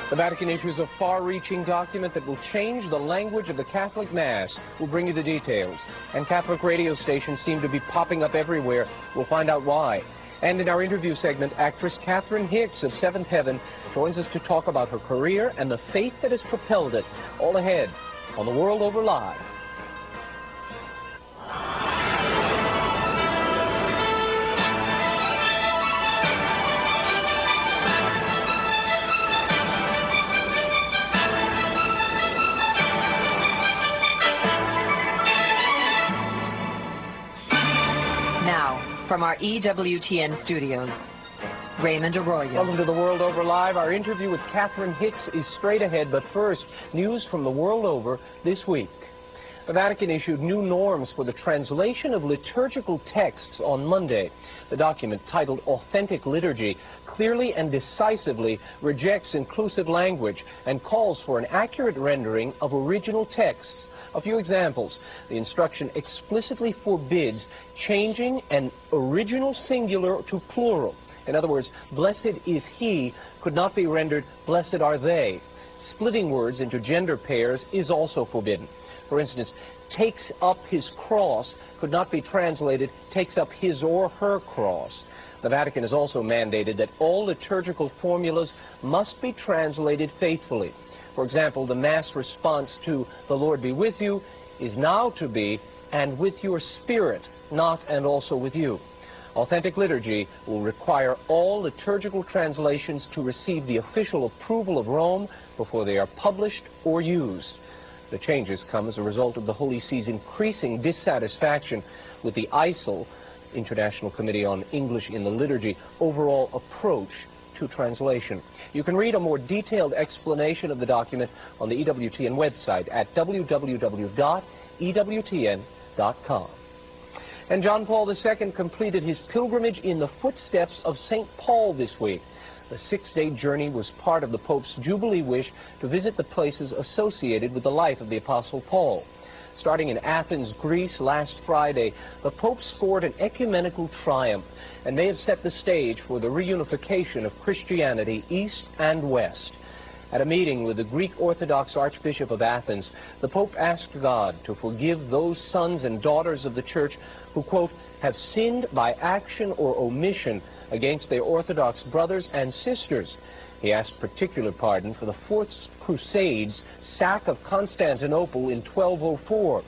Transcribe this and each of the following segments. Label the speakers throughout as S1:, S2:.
S1: The Vatican issues a far-reaching document that will change the language of the Catholic Mass. We'll bring you the details. And Catholic radio stations seem to be popping up everywhere. We'll find out why. And in our interview segment, actress Catherine Hicks of Seventh Heaven joins us to talk about her career and the faith that has propelled it. All ahead on The World Over Live.
S2: From our EWTN studios, Raymond Arroyo.
S1: Welcome to The World Over Live. Our interview with Catherine Hicks is straight ahead, but first, news from the world over this week. The Vatican issued new norms for the translation of liturgical texts on Monday. The document, titled Authentic Liturgy, clearly and decisively rejects inclusive language and calls for an accurate rendering of original texts. A few examples. The instruction explicitly forbids changing an original singular to plural. In other words, blessed is he could not be rendered blessed are they. Splitting words into gender pairs is also forbidden. For instance, takes up his cross could not be translated takes up his or her cross. The Vatican has also mandated that all liturgical formulas must be translated faithfully. For example, the Mass response to "The Lord be with you" is now to be "and with your spirit," not "and also with you." Authentic liturgy will require all liturgical translations to receive the official approval of Rome before they are published or used. The changes come as a result of the Holy See's increasing dissatisfaction with the ICEL, International Committee on English in the Liturgy, overall approach to translation. You can read a more detailed explanation of the document on the EWTN website at www.ewtn.com. And John Paul II completed his pilgrimage in the footsteps of St. Paul this week. The six-day journey was part of the Pope's Jubilee wish to visit the places associated with the life of the Apostle Paul. Starting in Athens, Greece, last Friday, the Pope scored an ecumenical triumph and may have set the stage for the reunification of Christianity east and west. At a meeting with the Greek Orthodox Archbishop of Athens, the Pope asked God to forgive those sons and daughters of the Church who, quote, have sinned by action or omission against their Orthodox brothers and sisters. He asked particular pardon for the Fourth Crusade's sack of Constantinople in 1204.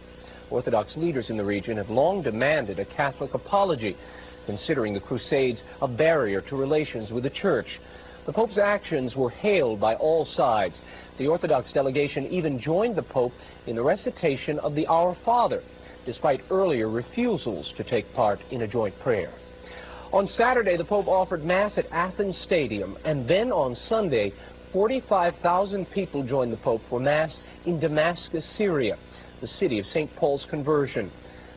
S1: Orthodox leaders in the region have long demanded a Catholic apology, considering the Crusades a barrier to relations with the Church. The Pope's actions were hailed by all sides. The Orthodox delegation even joined the Pope in the recitation of the Our Father, despite earlier refusals to take part in a joint prayer. On Saturday, the Pope offered Mass at Athens Stadium, and then on Sunday, 45,000 people joined the Pope for Mass in Damascus, Syria, the city of St. Paul's conversion.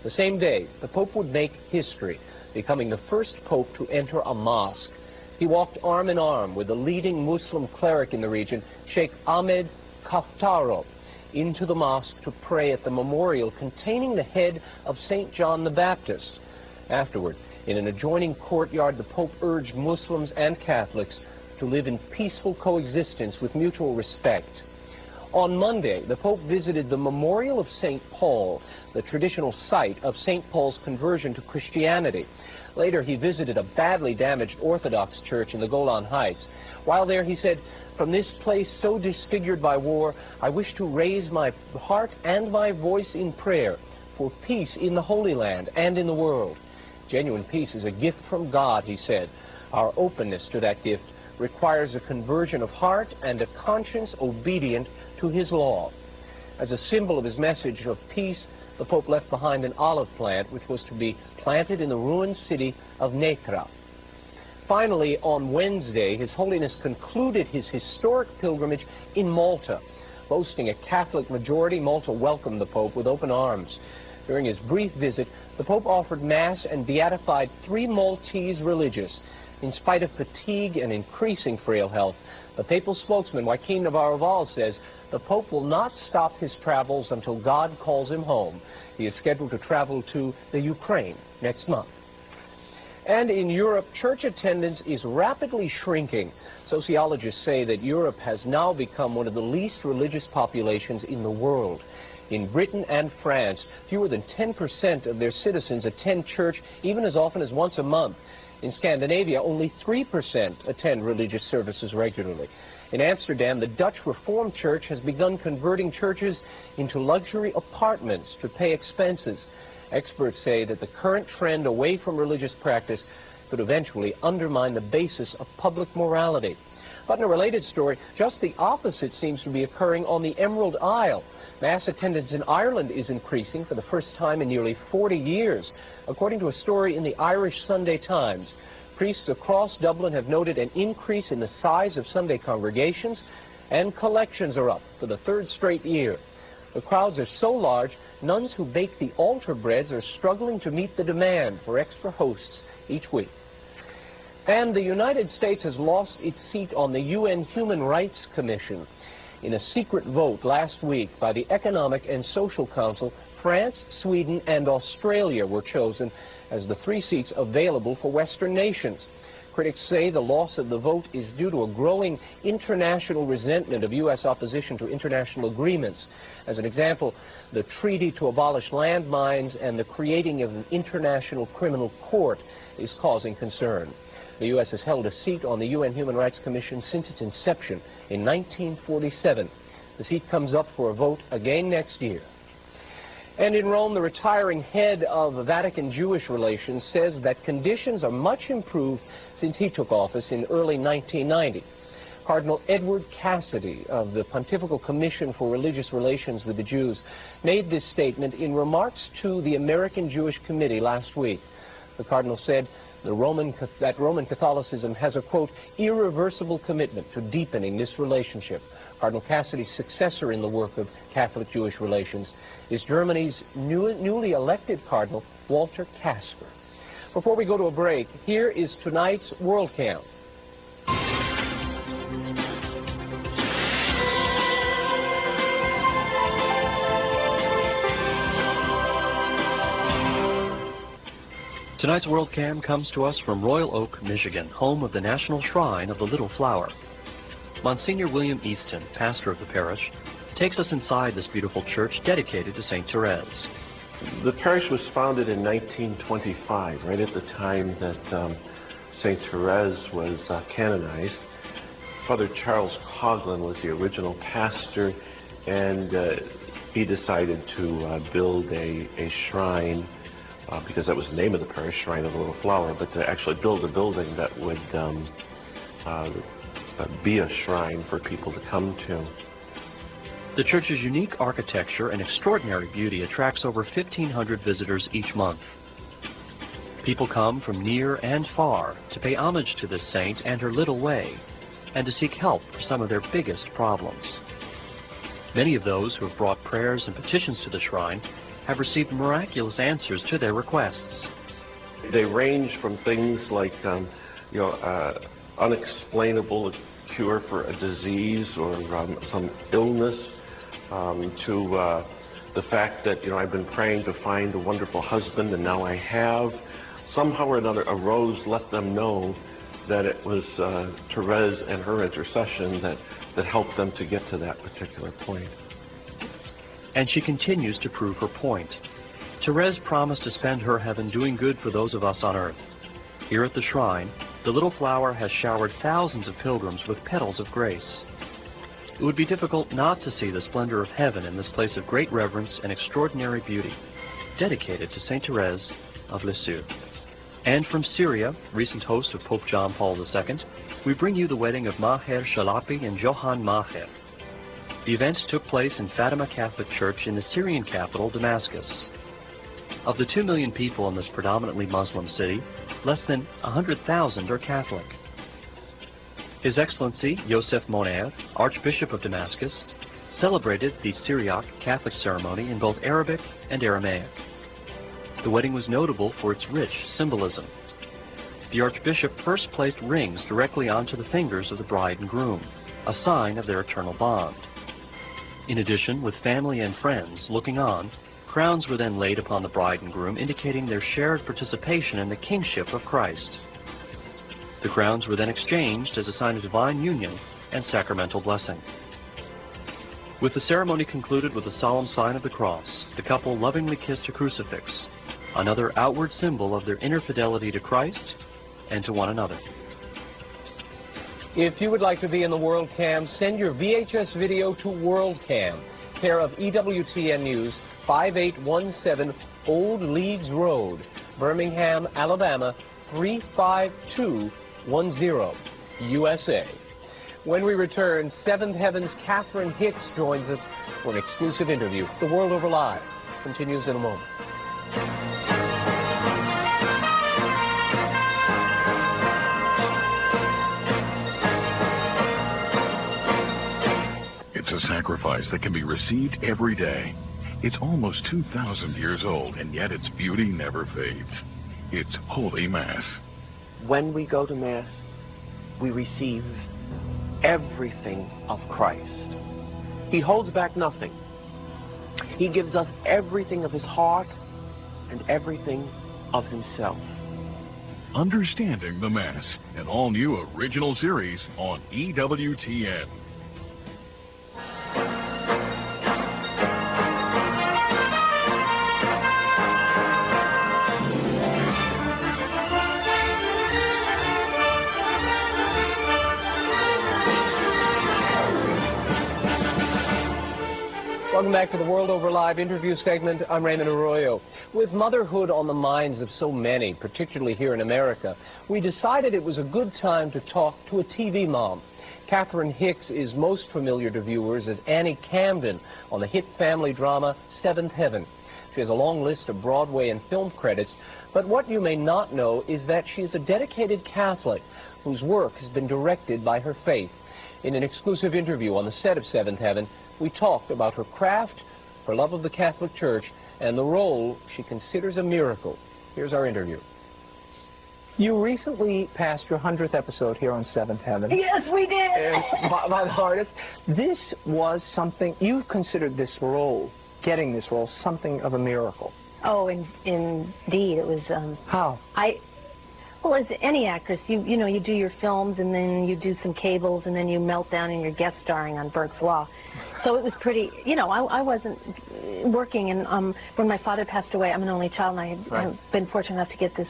S1: The same day, the Pope would make history, becoming the first Pope to enter a mosque. He walked arm in arm with the leading Muslim cleric in the region, Sheikh Ahmed Kaftaro, into the mosque to pray at the memorial containing the head of St. John the Baptist. Afterward, in an adjoining courtyard, the Pope urged Muslims and Catholics to live in peaceful coexistence with mutual respect. On Monday, the Pope visited the Memorial of St. Paul, the traditional site of St. Paul's conversion to Christianity. Later, he visited a badly damaged Orthodox church in the Golan Heights. While there, he said, "From this place so disfigured by war, I wish to raise my heart and my voice in prayer for peace in the Holy Land and in the world." Genuine peace is a gift from God, he said. Our openness to that gift requires a conversion of heart and a conscience obedient to his law. As a symbol of his message of peace, the Pope left behind an olive plant which was to be planted in the ruined city of Netra. Finally, on Wednesday, His Holiness concluded his historic pilgrimage in Malta. Boasting a Catholic majority, Malta welcomed the Pope with open arms. During his brief visit, the Pope offered Mass and beatified 3 Maltese religious. In spite of fatigue and increasing frail health, the papal spokesman, Joaquin Navarro-Valls, says the Pope will not stop his travels until God calls him home. He is scheduled to travel to the Ukraine next month. And in Europe, church attendance is rapidly shrinking. Sociologists say that Europe has now become one of the least religious populations in the world. In Britain and France, fewer than 10% of their citizens attend church even as often as once a month. In Scandinavia, only 3% attend religious services regularly. In Amsterdam, the Dutch Reformed Church has begun converting churches into luxury apartments to pay expenses. Experts say that the current trend away from religious practice could eventually undermine the basis of public morality. But in a related story, just the opposite seems to be occurring on the Emerald Isle. Mass attendance in Ireland is increasing for the first time in nearly 40 years. According to a story in the Irish Sunday Times, priests across Dublin have noted an increase in the size of Sunday congregations, and collections are up for the third straight year. The crowds are so large, nuns who bake the altar breads are struggling to meet the demand for extra hosts each week. And the United States has lost its seat on the UN Human Rights Commission. In a secret vote last week by the Economic and Social Council, France, Sweden, and Australia were chosen as the 3 seats available for Western nations. Critics say the loss of the vote is due to a growing international resentment of U.S. opposition to international agreements. As an example, the treaty to abolish landmines and the creating of an international criminal court is causing concern. The U.S. has held a seat on the UN Human Rights Commission since its inception in 1947. The seat comes up for a vote again next year. And in Rome, the retiring head of Vatican Jewish relations says that conditions are much improved since he took office in early 1990. Cardinal Edward Cassidy of the Pontifical Commission for Religious Relations with the Jews made this statement in remarks to the American Jewish Committee last week. The Cardinal said that Roman Catholicism has a, quote, irreversible commitment to deepening this relationship. Cardinal Cassidy's successor in the work of Catholic-Jewish relations is Germany's newly elected Cardinal, Walter Kasper. Before we go to a break, here is tonight's World Camp.
S3: Tonight's World Cam comes to us from Royal Oak, Michigan, home of the National Shrine of the Little Flower. Monsignor William Easton, pastor of the parish, takes us inside this beautiful church dedicated to St. Therese.
S4: The parish was founded in 1925, right at the time that St. Therese was canonized. Father Charles Coughlin was the original pastor, and he decided to build a shrine, because that was the name of the parish, Shrine of the Little Flower, but to actually build a building that would be a shrine for people to come to.
S3: The church's unique architecture and extraordinary beauty attracts over 1,500 visitors each month. People come from near and far to pay homage to this saint and her little way, and to seek help for some of their biggest problems. Many of those who have brought prayers and petitions to the shrine have received miraculous answers to their requests.
S4: They range from things like, unexplainable cure for a disease or some illness, to the fact that, I've been praying to find a wonderful husband and now I have. Somehow or another, a rose let them know that it was Therese and her intercession that helped them to get to that particular point.
S3: And she continues to prove her point. Therese promised to spend her heaven doing good for those of us on earth. Here at the shrine, the Little Flower has showered thousands of pilgrims with petals of grace. It would be difficult not to see the splendor of heaven in this place of great reverence and extraordinary beauty, dedicated to St. Therese of Lisieux. And from Syria, recent host of Pope John Paul II, we bring you the wedding of Maher Shalapi and Johann Maher. The event took place in Fatima Catholic Church in the Syrian capital, Damascus. Of the 2 million people in this predominantly Muslim city, less than 100,000 are Catholic. His Excellency Yosef Moner, Archbishop of Damascus, celebrated the Syriac Catholic ceremony in both Arabic and Aramaic. The wedding was notable for its rich symbolism. The Archbishop first placed rings directly onto the fingers of the bride and groom, a sign of their eternal bond. In addition, with family and friends looking on, Crowns were then laid upon the bride and groom, indicating their shared participation in the kingship of Christ. The crowns were then exchanged as a sign of divine union and sacramental blessing. With the ceremony concluded with the solemn sign of the cross, the couple lovingly kissed a crucifix, another outward symbol of their inner fidelity to Christ and to one another.
S1: If you would like to be in the WorldCam, send your VHS video to WorldCam, care of EWTN News, 5817 Old Leagues Road, Birmingham, Alabama, 35210, USA. When we return, Seventh Heaven's Catherine Hicks joins us for an exclusive interview. The World Over Live continues in a moment.
S5: It's a sacrifice that can be received every day. It's almost 2,000 years old, and yet its beauty never fades. It's Holy Mass.
S6: When we go to Mass, we receive everything of Christ. He holds back nothing. He gives us everything of his heart and everything of himself.
S5: Understanding the Mass, an all-new original series on EWTN.
S1: Welcome back to the World Over Live interview segment. I'm Raymond Arroyo. With motherhood on the minds of so many, particularly here in America, we decided it was a good time to talk to a TV mom. Catherine Hicks is most familiar to viewers as Annie Camden on the hit family drama Seventh Heaven. She has a long list of Broadway and film credits, but what you may not know is that she is a dedicated Catholic whose work has been directed by her faith. In an exclusive interview on the set of Seventh Heaven, we talked about her craft, her love of the Catholic Church, and the role she considers a miracle. Here's our interview.
S7: You recently passed your 100th episode here on Seventh Heaven.
S8: Yes, we did.
S7: By the artist. This was something, you considered this role, getting this role, something of a miracle.
S8: Oh, indeed. It was,
S7: How?
S8: Well, as any actress, you know, you do your films and then you do some cables and then you melt down and you're guest starring on Burke's Law. So it was pretty, you know, I wasn't working, and when my father passed away, I'm an only child, and I've been fortunate enough to get this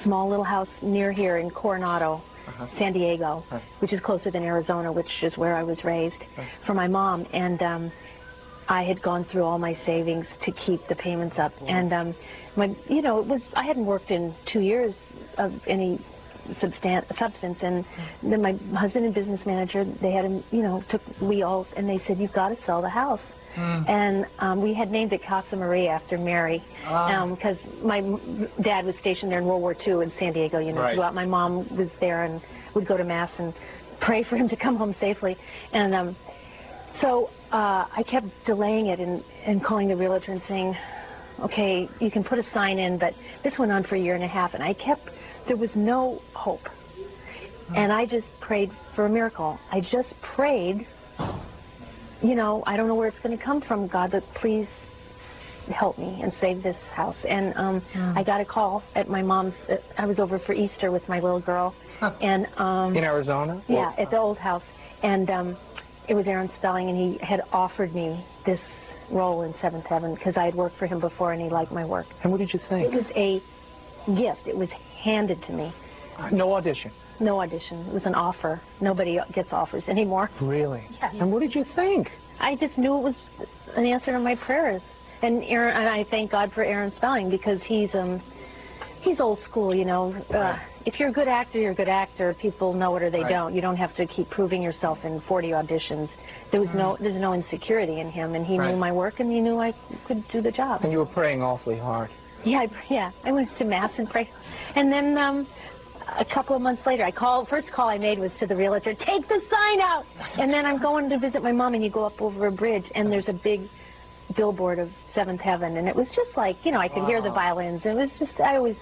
S8: small little house near here in Coronado, San Diego, which is closer than Arizona, which is where I was raised, for my mom. And I had gone through all my savings to keep the payments up. And you know, I hadn't worked in 2 years of any substance, and then my husband and business manager, they had him, you know, and they said, you've got to sell the house. And we had named it Casa Maria after Mary, because my dad was stationed there in World War II in San Diego, you know, throughout. My mom was there and would go to Mass and pray for him to come home safely. And so I kept delaying it and calling the realtor and saying, okay, you can put a sign in, but this went on for 1.5 years, and there was no hope. And I just prayed for a miracle. I just prayed, you know, I don't know where it's going to come from, God, but please help me and save this house. And I got a call at my mom's. I was over for Easter with my little girl. And
S7: in Arizona?
S8: Yeah, at the old house. And it was Aaron Spelling, and he had offered me this role in Seventh Heaven because I had worked for him before and he liked my work.
S7: And what did you think?
S8: It was a gift. It was handed to me.
S7: No audition?
S8: No audition. It was an offer. Nobody gets offers anymore. Really? Yeah.
S7: And what did you think?
S8: I just knew it was an answer to my prayers. And I thank God for Aaron Spelling, because he's old school, you know. If you're a good actor, you're a good actor. People know it or they don't. You don't have to keep proving yourself in 40 auditions. There's no insecurity in him, and he knew my work, and he knew I could do the job.
S7: And you were praying awfully hard.
S8: Yeah, I went to Mass and prayed. And then a couple of months later, first call I made was to the realtor, take the sign out! And then I'm going to visit my mom, and you go up over a bridge, and there's a big billboard of Seventh Heaven, and it was just like, you know, I could hear the violins. It was just, I always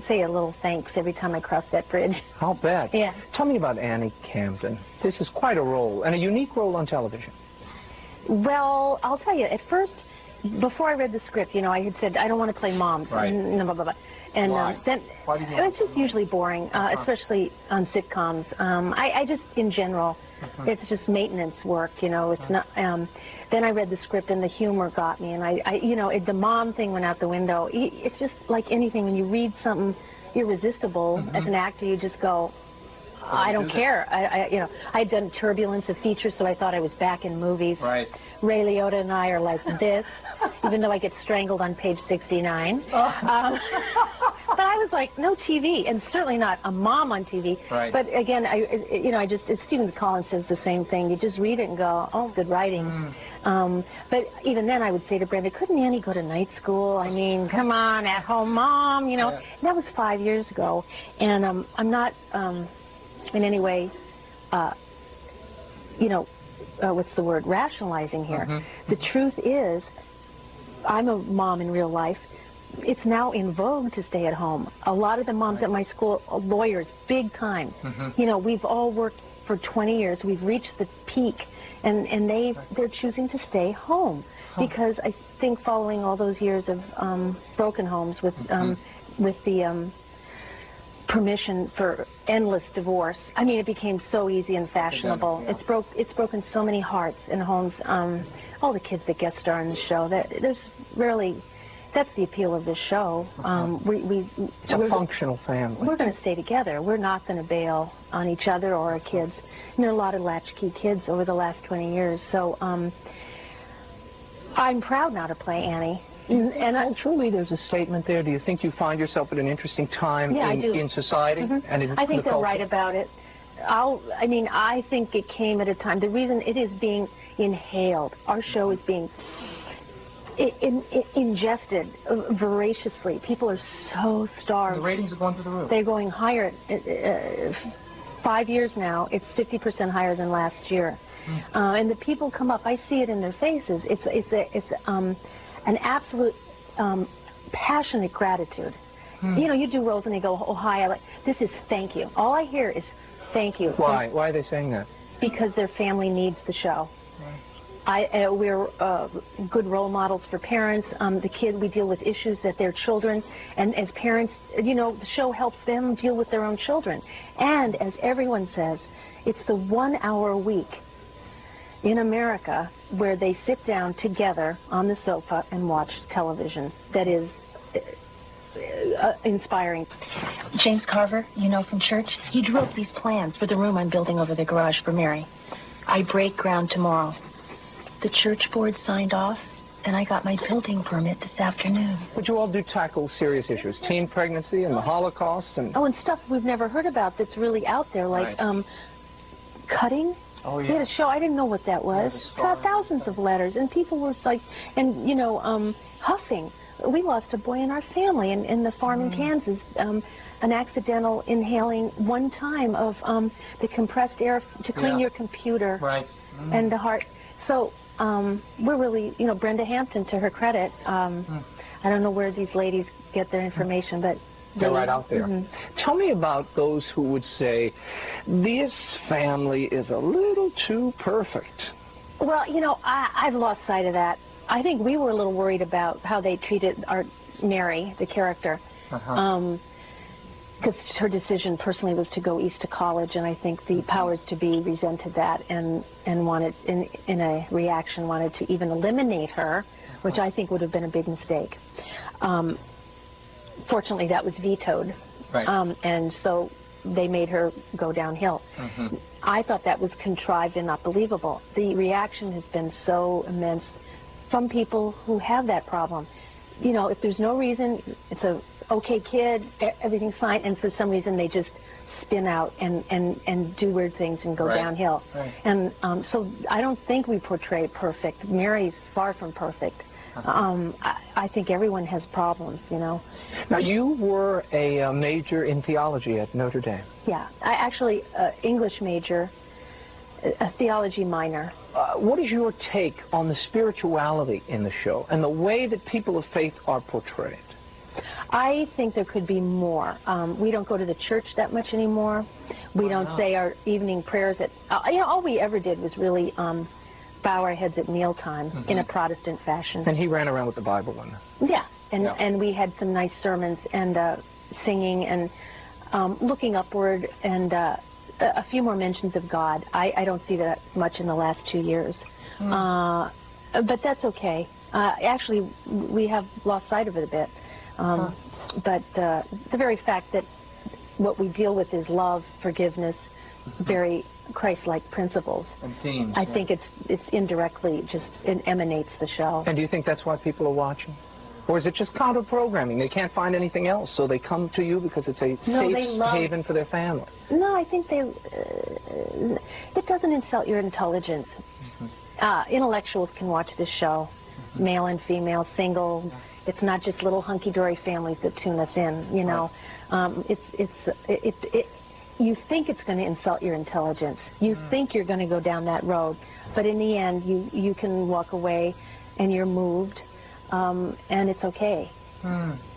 S8: say a little thanks every time I cross that bridge.
S7: I'll bet.
S8: Yeah.
S7: Tell me about Annie Camden. This is quite a role, and a unique role on television.
S8: Well, I'll tell you, at first, before I read the script, you know, I had said, I don't want to play moms.
S1: Right.
S8: And blah, blah, blah. And
S1: Why?
S8: Then
S1: Why did you
S8: it's just usually boring, especially on sitcoms. I just, in general, it's just maintenance work, you know. It's not. Then I read the script and the humor got me, and I you know, the mom thing went out the window. It's just like anything, when you read something irresistible as an actor, you just go, I don't care. You know, I had done Turbulence, a feature, so I thought I was back in movies.
S1: Right.
S8: Ray Liotta and I are like this, even though I get strangled on page 69. But I was like, no TV, and certainly not a mom on TV.
S1: Right.
S8: But again, you know, Stephen Collins says the same thing. You just read it and go, oh, good writing. But even then, I would say to Brenda, couldn't Annie go to night school? I mean, come on, at home mom, you know.
S1: Yeah.
S8: And that was 5 years ago, and I'm not in any way, you know, what's the word, rationalizing here. The truth is, I'm a mom in real life. It's now in vogue to stay at home. A lot of the moms at my school are lawyers, big time. You know, we've all worked for 20 years. We've reached the peak, and they're choosing to stay home because I think following all those years of broken homes with the permission for endless divorce. I mean, it became so easy and fashionable. Yeah. It's broken so many hearts and homes. All the kids that guest star in the show. There's rarely. That's the appeal of this show.
S7: It's a functional family.
S8: We're going to stay together. We're not going to bail on each other or our kids. And there are a lot of latchkey kids over the last 20 years. So I'm proud now to play Annie. And
S7: truly, there's a statement there. Do you think you find yourself at an interesting time in society? And in
S8: I think
S7: the
S8: they're
S7: culture?
S8: right about it. I mean, I think it came at a time. The reason it is being inhaled, our show is being ingested voraciously. People are so starved.
S1: The ratings are going through the roof.
S8: They're going higher. 5 years now, it's 50% higher than last year. And the people come up. I see it in their faces. It's an absolute passionate gratitude. You know, you do roles and they go, oh, hi, this is thank you. All I hear is thank you.
S7: Why? Why are they saying that?
S8: Because their family needs the show. We're good role models for parents. The kids, we deal with issues that their children, and as parents, you know, the show helps them deal with their own children. And as everyone says, it's the 1 hour a week in America where they sit down together on the sofa and watch television that is inspiring.
S9: James Carver, you know, from church, he drew up these plans for the room I'm building over the garage for Mary. I break ground tomorrow. The church board signed off, and I got my building permit this afternoon.
S7: But you all do tackle serious issues, teen pregnancy and the Holocaust and...
S8: Oh, and stuff we've never heard about that's really out there, like cutting.
S1: Oh, yeah.
S8: We had a show, I didn't know what that was. Got thousands of letters, and people were like, and, you know, huffing. We lost a boy in our family in the farm in Kansas, an accidental inhaling one time of the compressed air to clean your computer and the heart. So we're really, you know, Brenda Hampton, to her credit, I don't know where these ladies get their information, but
S7: they're right out there. Tell me about those who would say, this family is a little too perfect.
S8: Well, you know, I've lost sight of that. I think we were a little worried about how they treated our Mary, the character, because her decision personally was to go east to college, and I think the powers to be resented that and wanted, in a reaction, wanted to even eliminate her, which I think would have been a big mistake. Fortunately, that was vetoed, and so they made her go downhill. I thought that was contrived and not believable. The reaction has been so immense from people who have that problem. You know, if there's no reason, it's a okay kid, everything's fine, and for some reason they just spin out and do weird things and go downhill. And so I don't think we portray perfect. Mary's far from perfect. I think everyone has problems, you know.
S7: Now, you were a major in theology at Notre Dame.
S8: Yeah, I actually, English major, a theology minor.
S7: What is your take on the spirituality in the show and the way that people of faith are portrayed?
S8: I think there could be more. We don't go to the church that much anymore. We don't say our evening prayers at, you know, all we ever did was really bow our heads at mealtime in a Protestant fashion.
S7: And he ran around with the Bible one.
S8: Yeah, and we had some nice sermons and singing and looking upward and a few more mentions of God. I don't see that much in the last 2 years. But that's okay. Actually, we have lost sight of it a bit. But the very fact that what we deal with is love, forgiveness, very Christ-like principles.
S7: And themes.
S8: I think it's indirectly just it emanates the show.
S7: And do you think that's why people are watching? Or is it just counter-programming? They can't find anything else, so they come to you because it's a safe haven for their family.
S8: No, I think it doesn't insult your intelligence. Intellectuals can watch this show, male and female, single. It's not just little hunky-dory families that tune us in, you know. You think it's going to insult your intelligence. You think you're going to go down that road. But in the end, you can walk away and you're moved, and it's okay.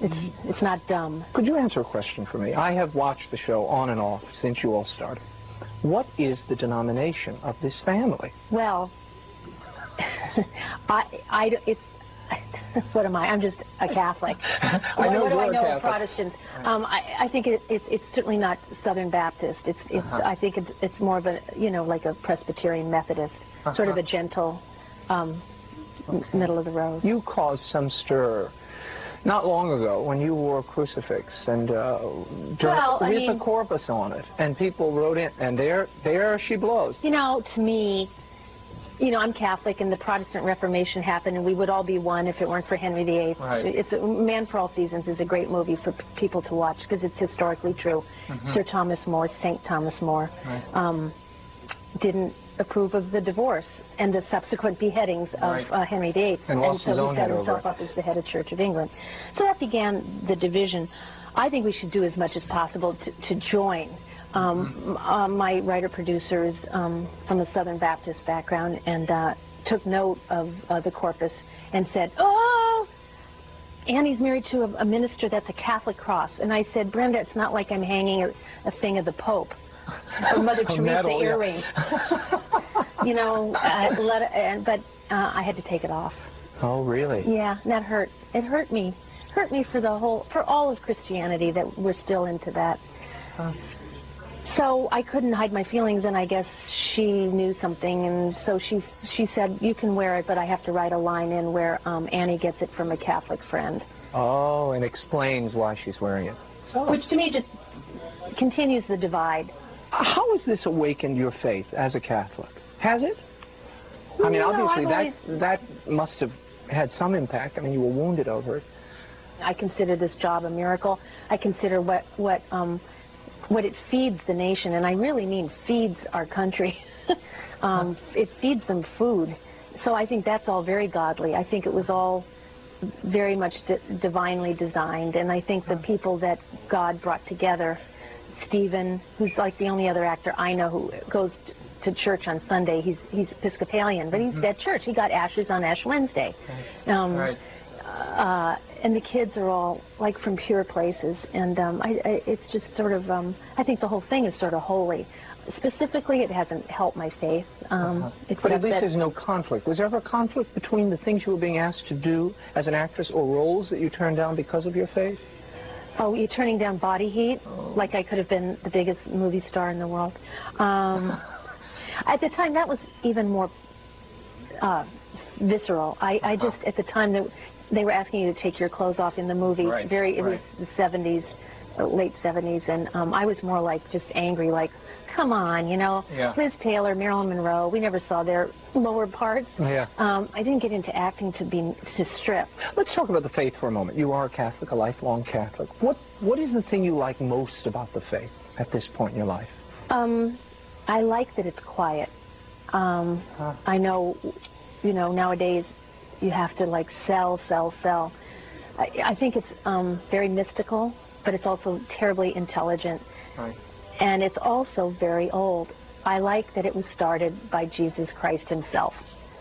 S8: It's not dumb.
S7: Could you answer a question for me? I have watched the show on and off since you all started. What is the denomination of this family?
S8: Well, what am I? I'm just a Catholic.
S7: I know
S8: what do I know
S7: Catholic.
S8: of Protestants? I think it's certainly not Southern Baptist. I think it's more of a, you know, like a Presbyterian Methodist, sort of a gentle, middle of the road.
S7: You caused some stir not long ago when you wore a crucifix and with a corpus on it, and people wrote in, and there she blows.
S8: You know, to me, you know, I'm Catholic, and the Protestant Reformation happened, and we would all be one if it weren't for Henry VIII.
S7: Right.
S8: Man for All Seasons is a great movie for people to watch because it's historically true. Sir Thomas More, St. Thomas More, didn't approve of the divorce and the subsequent beheadings of Henry VIII,
S7: and
S8: so he set himself up as the head of Church of England. So that began the division. I think we should do as much as possible to join. My writer-producers from a Southern Baptist background and took note of the corpus and said, oh, Annie's married to a minister that's a Catholic cross. And I said, Brenda, it's not like I'm hanging a thing of the Pope. Or Mother Teresa earring. You know, but I had to take it off.
S7: Oh, really?
S8: Yeah, and that hurt. It hurt me. Hurt me for all of Christianity that we're still into that. So I couldn't hide my feelings, and I guess she knew something, and so she said, you can wear it, but I have to write a line in where Annie gets it from a Catholic friend.
S7: Oh, and explains why she's wearing it. So.
S8: Which to me just continues the divide.
S7: How has this awakened your faith as a Catholic? Has it? I mean, obviously that must have had some impact. I mean, you were wounded over it.
S8: I consider this job a miracle. I consider what it feeds the nation, and I really mean feeds our country. It feeds them food. So I think that's all very godly. I think it was all very much divinely designed, and I think the people that God brought together, Stephen, who's like the only other actor I know who goes to church on Sunday. He's Episcopalian, but he's at church. He got ashes on Ash Wednesday. And the kids are all like from pure places, and it's just sort of, I think the whole thing is sort of holy. Specifically, it hasn't helped my faith.
S7: But at least there's no conflict. Was there ever a conflict between the things you were being asked to do as an actress or roles that you turned down because of your faith?
S8: Oh, you're turning down Body Heat? Like I could have been the biggest movie star in the world. At the time, that was even more visceral. I just, at the time, they were asking you to take your clothes off in the movies. It was the 70s, late 70s, and I was more like just angry, like, come on, you know, Liz Taylor, Marilyn Monroe, we never saw their lower parts. I didn't get into acting to strip.
S7: Let's talk about the faith for a moment. You are a Catholic, a lifelong Catholic. What is the thing you like most about the faith at this point in your life?
S8: I like that it's quiet. I know, you know, nowadays you have to like sell. I think it's very mystical, but it's also terribly intelligent. And it's also very old. I like that it was started by Jesus Christ himself.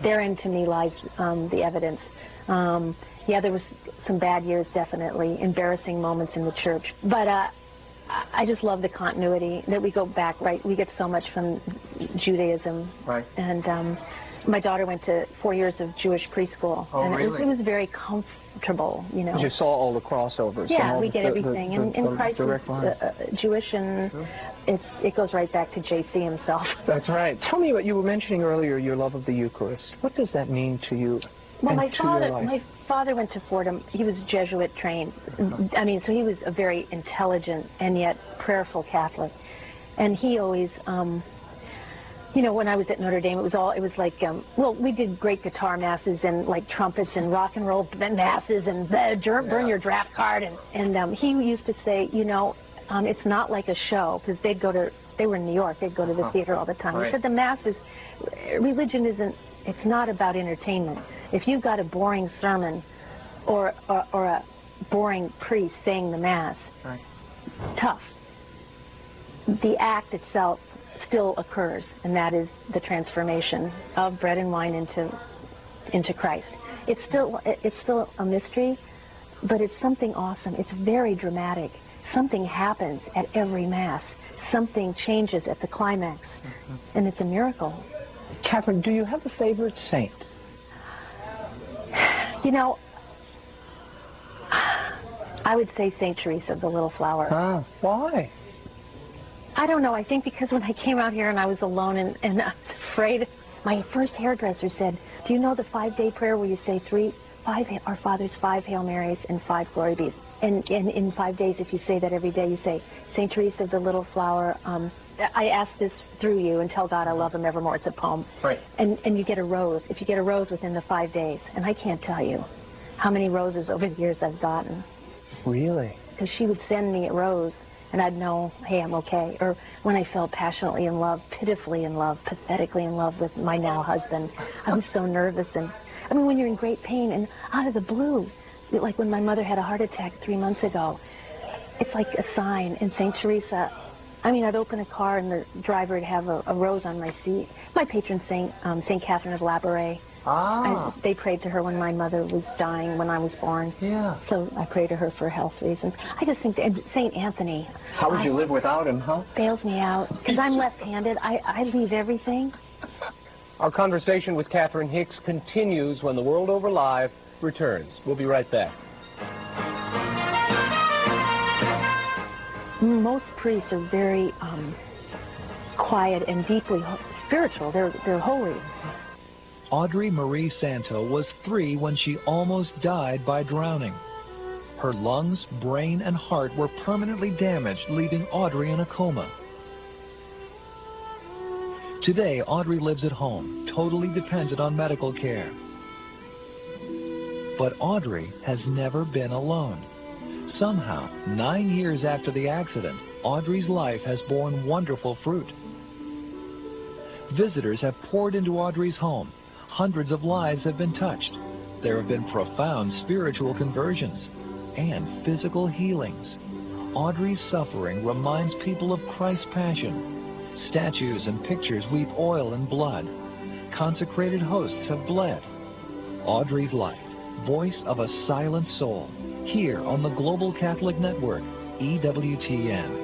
S8: Therein, to me, lies the evidence. Yeah, there was some bad years, definitely, embarrassing moments in the church. But I just love the continuity, that we go back, we get so much from Judaism. And my daughter went to 4 years of Jewish preschool.
S7: Oh,
S8: and
S7: really?
S8: it was very comfortable, you know.
S7: You saw all the crossovers.
S8: Yeah,
S7: and all
S8: we get everything. And Christ is Jewish, and
S7: Sure.
S8: it goes right back to J.C. himself.
S7: That's right. Tell me what you were mentioning earlier, your love of the Eucharist. What does that mean to you?
S8: Well,
S7: and
S8: my
S7: to your life?
S8: my father went to Fordham. He was Jesuit trained. I mean, so he was a very intelligent and yet prayerful Catholic. And he always, you know, when I was at Notre Dame, it was like, well, we did great guitar masses and like trumpets and rock and roll masses and burn your draft card. And he used to say, you know, it's not like a show, because they were in New York, they'd go to the theater all the time.
S7: Right.
S8: He said the masses, religion it's not about entertainment. If you've got a boring sermon or a boring priest saying the Mass,
S7: right.
S8: Tough. The act itself still occurs, and that is the transformation of bread and wine into Christ. It's still a mystery, but it's something awesome. It's very dramatic. Something happens at every Mass. Something changes at the climax, and it's a miracle.
S7: Catherine, do you have a favorite saint?
S8: You know, I would say St. Teresa of the Little Flower.
S7: Why?
S8: I don't know. I think because when I came out here and I was alone and I was afraid, my first hairdresser said, do you know the 5-day prayer where you say Our Father's 5 Hail Marys and 5 Glory Bees? And in 5 days, if you say that every day, you say, St. Teresa of the Little Flower, I ask this through you and tell God I love him evermore. It's a poem.
S7: Right.
S8: And you get a rose. If you get a rose within the 5 days, and I can't tell you how many roses over the years I've gotten.
S7: Really?
S8: Because she would send me a rose, and I'd know, hey, I'm okay. Or when I felt passionately in love, pitifully in love, pathetically in love with my now husband, I was so nervous. And I mean, when you're in great pain and out of the blue, like when my mother had a heart attack 3 months ago, it's like a sign. And St. Teresa, I mean, I'd open a car and the driver would have a rose on my seat. My patron saint, St. Catherine of Labouré. They prayed to her when my mother was dying, when I was born.
S7: Yeah.
S8: So I pray to her for health reasons. I just think that St. Anthony.
S7: How would you live without him, huh?
S8: Bails me out. Because I'm left-handed. I leave everything.
S1: Our conversation with Catherine Hicks continues when The World Over Live returns. We'll be right back.
S8: Most priests are very quiet and deeply spiritual. They're holy.
S10: Audrey Marie Santo was 3 when she almost died by drowning. Her lungs, brain, and heart were permanently damaged, leaving Audrey in a coma. Today, Audrey lives at home, totally dependent on medical care. But Audrey has never been alone. Somehow, 9 years after the accident, Audrey's life has borne wonderful fruit. Visitors have poured into Audrey's home. Hundreds of lives have been touched. There have been profound spiritual conversions and physical healings. Audrey's suffering reminds people of Christ's passion. Statues and pictures weep oil and blood. Consecrated hosts have bled. Audrey's life, voice of a silent soul, here on the Global Catholic Network, EWTN.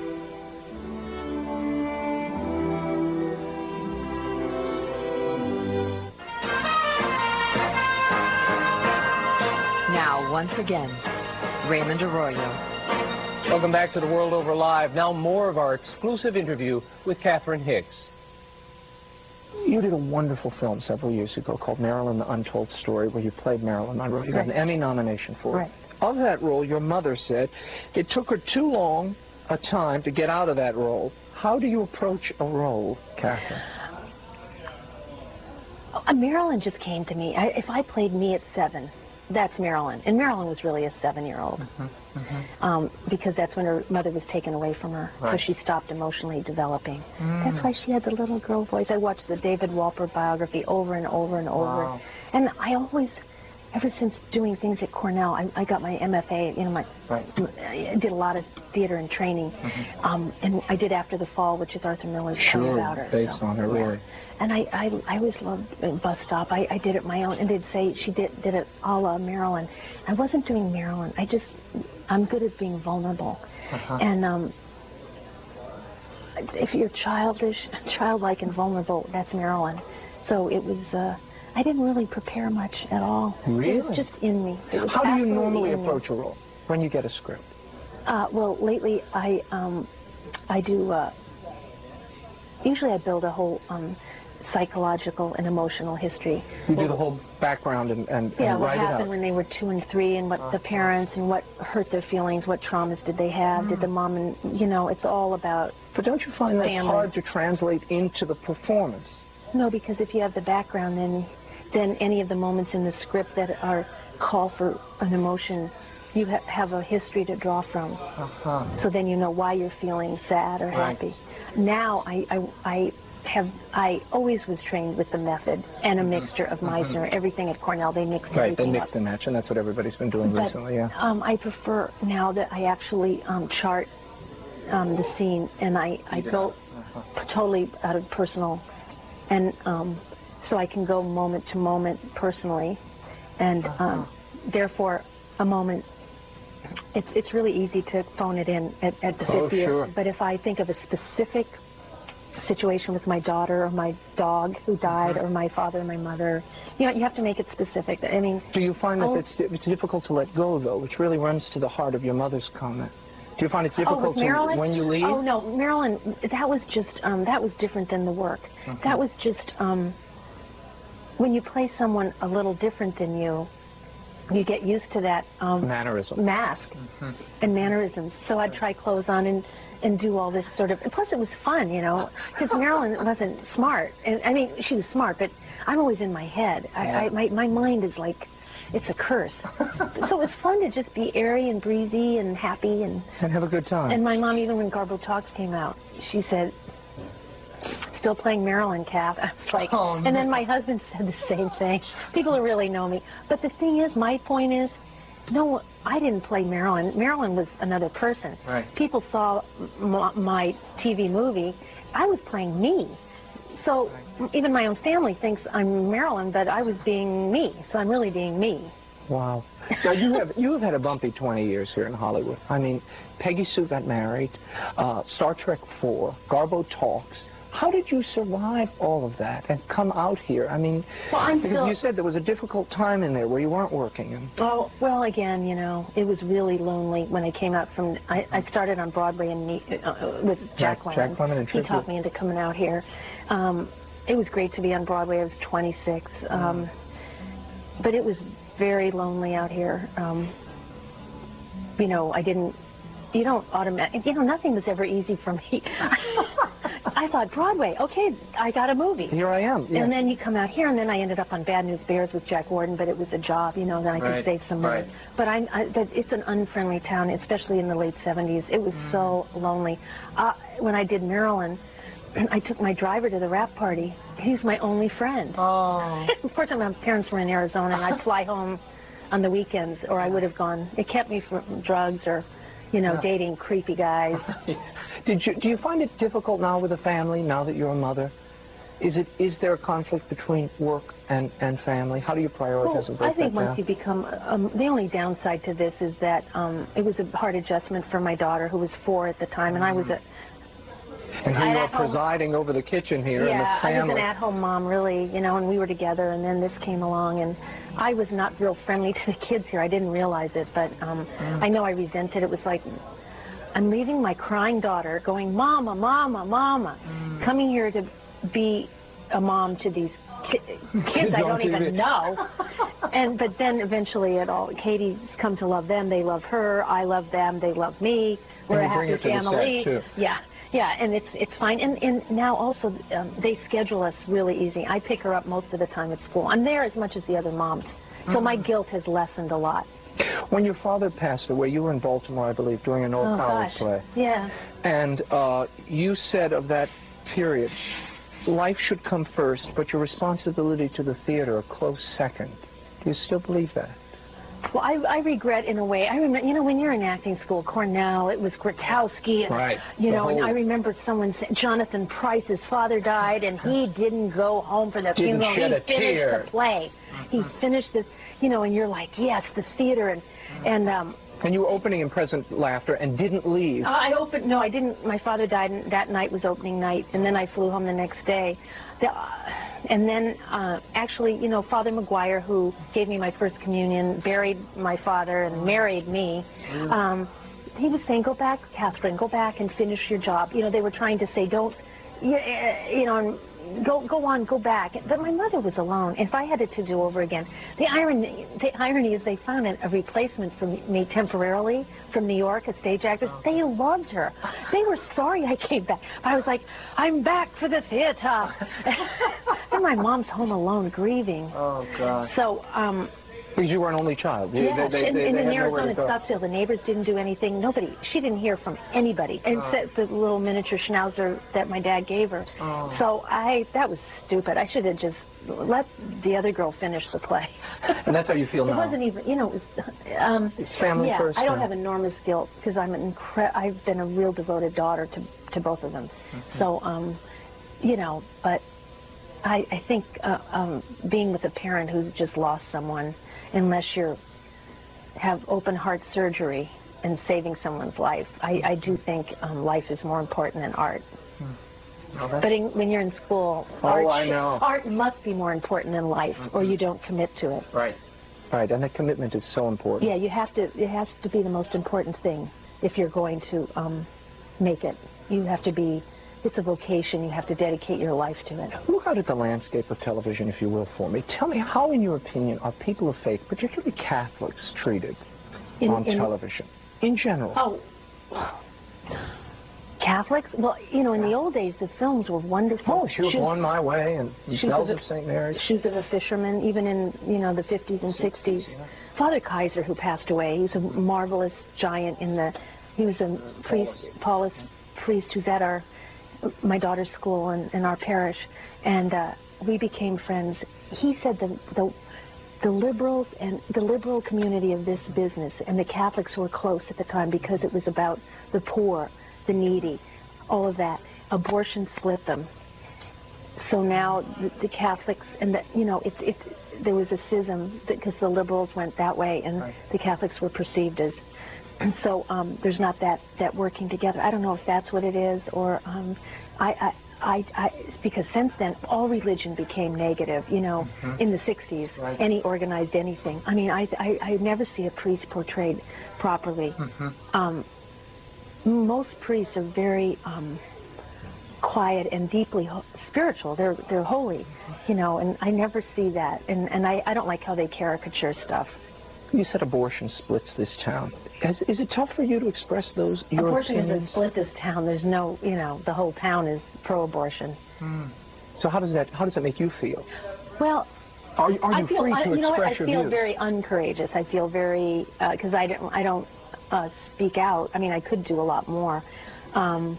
S2: Now, once again, Raymond Arroyo.
S1: Welcome back to The World Over Live. Now more of our exclusive interview with Catherine Hicks.
S7: You did a wonderful film several years ago called Marilyn the Untold Story, where you played Marilyn Monroe. You got an Emmy nomination for it. Of that role, your mother said it took her too long a time to get out of that role. How do you approach a role, Catherine?
S8: Marilyn just came to me. If I played me at 7, that's Marilyn. And Marilyn was really a 7-year-old. Because that's when her mother was taken away from her.
S7: Right.
S8: So she stopped emotionally developing. That's why she had the little girl voice. I watched the David Walper biography over and over and over.
S7: Wow.
S8: And I always, ever since doing things at Cornell, I got my MFA, you know, I did a lot of theater and training. And I did After the Fall, which is Arthur Miller's poem about her.
S7: Based on her, really.
S8: And I always loved Bus Stop. I did it my own, and they'd say she did it a la Marilyn. I wasn't doing Marilyn. I'm good at being vulnerable. And if you're childlike and vulnerable, that's Marilyn. So it was, I didn't really prepare much at all.
S7: Really?
S8: It was just in me.
S7: How do you normally approach a role when you get a script?
S8: Well, lately I do. Usually I build a whole psychological and emotional history.
S7: You do the whole background and write it out.
S8: What happened when they were 2 and 3, and what the parents, and what hurt their feelings, what traumas did they have, did the mom, and it's all about.
S7: But don't you find that's
S8: family.
S7: hard to translate into the performance?
S8: No, because if you have the background, then any of the moments in the script that are call for an emotion, you have a history to draw from. So then you know why you're feeling sad or happy. Now I always was trained with the method and a mixture of Meisner. Everything at Cornell, they mix everything
S7: They mix
S8: up.
S7: and match, and that's what everybody's been doing recently, yeah.
S8: I prefer now that I actually chart the scene, and I go totally out of personal, and so I can go moment to moment personally, and therefore a moment, it's really easy to phone it in at the 50th.
S7: Sure.
S8: But if I think of a specific situation with my daughter or my dog who died or my father and my mother, you have to make it specific. I mean,
S7: do you find that it's difficult to let go, though, which really runs to the heart of your mother's comment? Do you find it's difficult when you leave?
S8: Oh no, Marilyn, that was just that was different than the work. That was just when you play someone a little different than you get used to that
S7: mannerism,
S8: mask, and mannerisms. So I'd try clothes on and do all this sort of. And plus, it was fun, because Marilyn wasn't smart. And I mean, she was smart, but I'm always in my head. My mind is like, it's a curse. So it was fun to just be airy and breezy and happy and
S7: have a good time.
S8: And my mom, even when Garbo Talks came out, she said, "Still playing Marilyn, Kath." I was like,
S7: oh, no.
S8: And then my husband said the same thing. People who really know me. But the thing is, my point is, no, I didn't play Marilyn. Marilyn was another person.
S7: Right.
S8: People saw my TV movie. I was playing me. So even my own family thinks I'm Marilyn, but I was being me. So I'm really being me.
S7: Wow. Now, you have had a bumpy 20 years here in Hollywood. I mean, Peggy Sue got married, Star Trek 4, Garbo Talks. How did you survive all of that and come out here? I mean, because you said there was a difficult time in there where you weren't working.
S8: Oh, well, again, it was really lonely when I came out from. I started on Broadway with Jack Lemmon.
S7: Jack Lemmon and
S8: he talked me into coming out here. It was great to be on Broadway. I was 26, but it was very lonely out here. I didn't. You don't automatically. Nothing was ever easy for me. I thought, Broadway, okay, I got a movie.
S7: Here I am. Yeah.
S8: And then you come out here, and then I ended up on Bad News Bears with Jack Warden, but it was a job, then I could save some money. But but it's an unfriendly town, especially in the late 70s. It was so lonely. When I did Marilyn, I took my driver to the rap party. He was my only friend.
S7: Oh.
S8: Unfortunately, my parents were in Arizona, and I'd fly home on the weekends, or I would have gone. It kept me from drugs or dating creepy guys.
S7: Do you find it difficult now with a family, now that you're a mother? Is there a conflict between work and family? How do you prioritize and break that down?
S8: I think once you become, the only downside to this is that it was a hard adjustment for my daughter, who was 4 at the time, and I was
S7: And here you are presiding over the kitchen here and the family.
S8: I was an at-home mom, really, and we were together, and then this came along, and I was not real friendly to the kids here. I didn't realize it, but I know I resented it. It was like, I'm leaving my crying daughter, going, Mama, Mama, Mama, coming here to be a mom to these kids I don't even know. But then eventually Katie's come to love them. They love her. I love them. They love me. We're a happy family. Yeah, and it's fine. And now also they schedule us really easy. I pick her up most of the time at school. I'm there as much as the other moms. So my guilt has lessened a lot.
S7: When your father passed away, you were in Baltimore, I believe, doing an old college play.
S8: Yeah.
S7: And you said of that period, life should come first, but your responsibility to the theater a close second. Do you still believe that?
S8: Well, I regret in a way. I remember, when you're in acting school, Cornell, it was Grotowski, and and I remember someone saying, Jonathan Pryce, his father died, and he didn't go home for the funeral. He finished the play. He finished the, and you're like, yes, the theater, and
S7: And you were opening in Present Laughter and didn't leave.
S8: I opened, no, I didn't. My father died, and that night was opening night, and then I flew home the next day. And then, actually, you know, Father McGuire, who gave me my first communion, buried my father and married me, he was saying, go back, Catherine, go back and finish your job. You know, they were trying to say, don't, you know, go on, go back. But my mother was alone. If I had it to do over again, the irony is they found a replacement for me temporarily from New York, a stage actress. They loved her. They were sorry I came back. I was like, I'm back for the theater. And my mom's home alone grieving.
S7: Oh, God.
S8: So,
S7: because you were an only child.
S8: Yeah, in Arizona, Scottsdale, the neighbors didn't do anything. Nobody, she didn't hear from anybody, except the little miniature schnauzer that my dad gave her.
S7: Oh.
S8: So that was stupid. I should have just let the other girl finish the play.
S7: And that's how you feel now?
S8: It wasn't even, you know, it was...
S7: it's family first.
S8: I don't have enormous guilt, because I've been a real devoted daughter to both of them. So, you know, but I think being with a parent who's just lost someone, unless you have open heart surgery and saving someone's life, I do think life is more important than art. But when you're in school, art must be more important than life, or you don't commit to it.
S7: Right. Right, and the commitment is so important.
S8: Yeah, it has to be the most important thing if you're going to make it. You have to be... It's a vocation. You have to dedicate your life to it.
S7: Look out at the landscape of television, if you will, for me. Tell me, how, in your opinion, are people of faith, particularly Catholics, treated on television, in general?
S8: Oh, Catholics? Well, you know, in the old days, the films were wonderful.
S7: Oh, She Was Born My Way and Bells of St. Mary's.
S8: Shoes of a Fisherman, even in, you know, the 50s and 60s. Yeah. Father Kaiser, who passed away, he was a marvelous giant he was a priest, Paulist priest who's at my daughter's school and our parish, and we became friends. He said the liberals and the liberal community of this business and the Catholics were close at the time because it was about the poor, the needy, all of that. Abortion split them. So now the Catholics and there was a schism because the liberals went that way and the Catholics were perceived as. And so there's not that working together. I don't know if that's what it is, or because since then all religion became negative. You know, in the 60s, any organized anything. I mean, I never see a priest portrayed properly. Most priests are very quiet and deeply spiritual. They're holy, you know, and I never see that. And I don't like how they caricature stuff.
S7: You said abortion splits this town. Is it tough for you to express your
S8: abortion
S7: opinions?
S8: Doesn't split this town. There's no, you know, the whole town is pro-abortion.
S7: So how does that make you feel?
S8: Well,
S7: are you free to express your views?
S8: I feel very uncourageous. I feel very because I don't speak out. I mean, I could do a lot more. You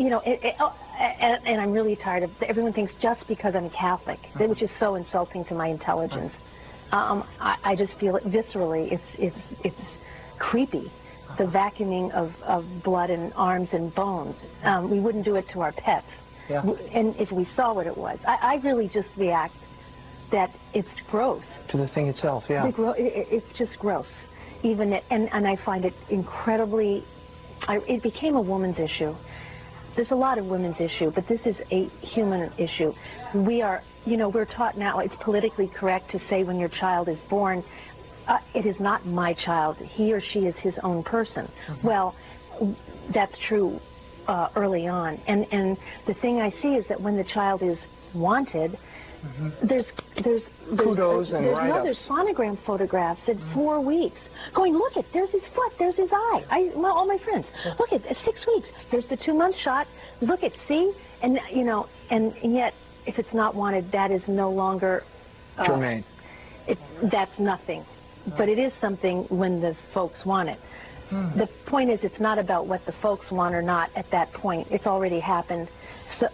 S8: know, and I'm really tired of everyone thinks just because I'm a Catholic, which is so insulting to my intelligence. I just feel it viscerally. It's creepy, the vacuuming of blood and arms and bones. We wouldn't do it to our pets, and if we saw what it was. I really just react that it's gross. To the thing itself, yeah. It's just gross. And I find it incredibly. It became a woman's issue. There's a lot of women's issue, but this is a human issue. We are, you know, we're taught now it's politically correct to say when your child is born, it is not my child. He or she is his own person. Well, that's true early on. And the thing I see is that when the child is wanted, there's sonogram photographs at 4 weeks going, look it, there's his foot, there's his eye. All my friends, look at 6 weeks, here's the 2-month shot, look at, see, and you know, and yet if it's not wanted, that is no longer germane. That's nothing, but it is something when the folks want it. The point is, it's not about what the folks want or not at that point. It's already happened.